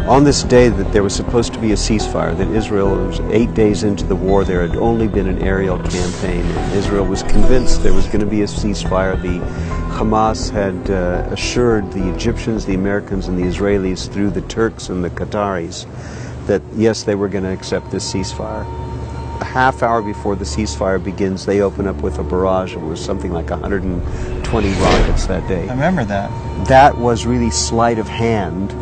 On this day that there was supposed to be a ceasefire, that Israel was 8 days into the war, there had only been an aerial campaign. Israel was convinced there was going to be a ceasefire. The Hamas had assured the Egyptians, the Americans, and the Israelis through the Turks and the Qataris that yes, they were going to accept this ceasefire. A half hour before the ceasefire begins, they open up with a barrage. It was something like 120 rockets that day. I remember that. That was really sleight of hand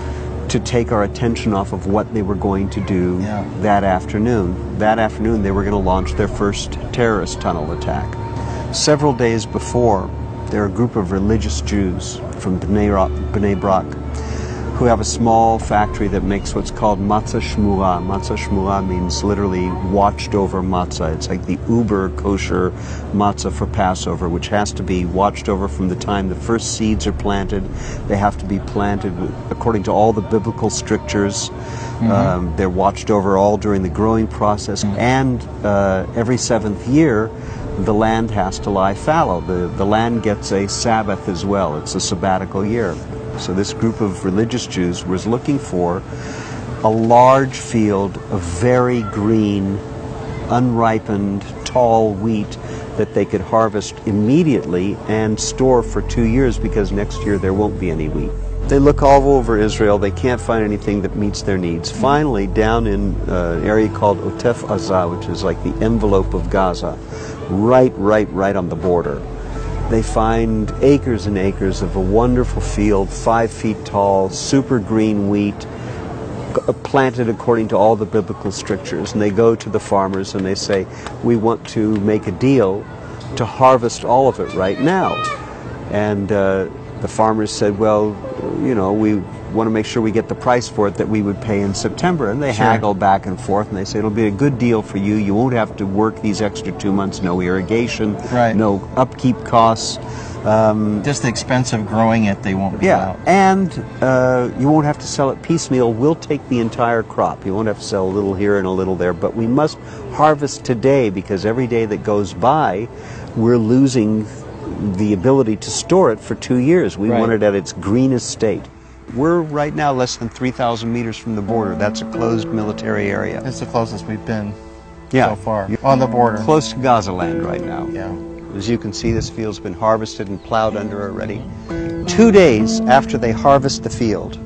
to take our attention off of what they were going to do that afternoon. That afternoon, they were going to launch their first terrorist tunnel attack. Several days before, there are a group of religious Jews from Bnei Brak who have a small factory that makes what's called matzah shmura. Matzah shmura means literally watched over matzah. It's like the uber kosher matzah for Passover, which has to be watched over from the time the first seeds are planted. They have to be planted according to all the biblical strictures. They're watched over all during the growing process, and every seventh year the land has to lie fallow. The land gets a Sabbath as well. It's a sabbatical year. So this group of religious Jews was looking for a large field of very green, unripened, tall wheat that they could harvest immediately and store for 2 years, because next year there won't be any wheat. They look all over Israel. They can't find anything that meets their needs. Finally, down in an area called Otef Azah, which is like the envelope of Gaza, right on the border, they find acres and acres of a wonderful field, 5 feet tall, super green wheat, planted according to all the biblical strictures. And they go to the farmers and they say, we want to make a deal to harvest all of it right now. And the farmers said, well, you know, we want to make sure we get the price for it that we would pay in September. And they haggle back and forth, and they say, it'll be a good deal for you. You won't have to work these extra 2 months, no irrigation, no upkeep costs. Just the expense of growing it, they won't be out. And you won't have to sell it piecemeal. We'll take the entire crop. You won't have to sell a little here and a little there, but we must harvest today, because every day that goes by, we're losing the ability to store it for 2 years. We want it at its greenest state. We're right now less than 3,000 meters from the border. That's a closed military area. It's the closest we've been so far. On the border. Close to Gaza land right now. Yeah. As you can see, this field's been harvested and plowed under already. 2 days after they harvest the field,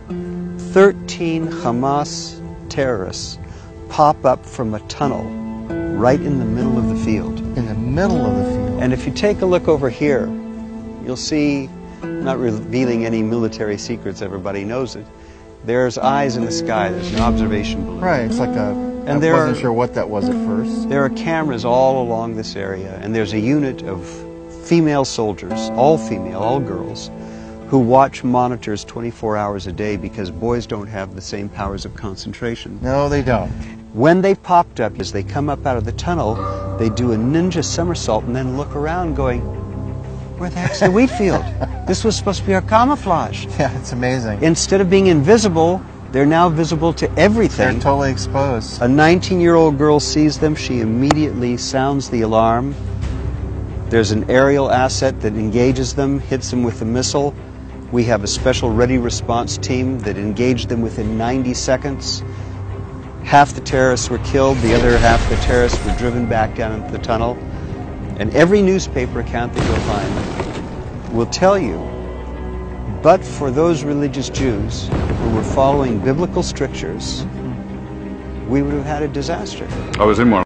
13 Hamas terrorists pop up from a tunnel right in the middle of the field. In the middle of the field. And if you take a look over here, you'll see, not revealing any military secrets, everybody knows it, there's eyes in the sky, there's an observation balloon. Right, it's like a, I wasn't sure what that was at first. There are cameras all along this area, and there's a unit of female soldiers, all female, all girls, who watch monitors 24 hours a day, because boys don't have the same powers of concentration. No, they don't. When they popped up, as they come up out of the tunnel, they do a ninja somersault and then look around going, where the heck's the wheat field? This was supposed to be our camouflage. Yeah, it's amazing. Instead of being invisible, they're now visible to everything. They're totally exposed. A 19-year-old girl sees them. She immediately sounds the alarm. There's an aerial asset that engages them, hits them with a missile. We have a special ready response team that engaged them within 90 seconds. Half the terrorists were killed, the other half of the terrorists were driven back down into the tunnel. And every newspaper account that you'll find will tell you, but for those religious Jews who were following biblical strictures, we would have had a disaster. I was in one.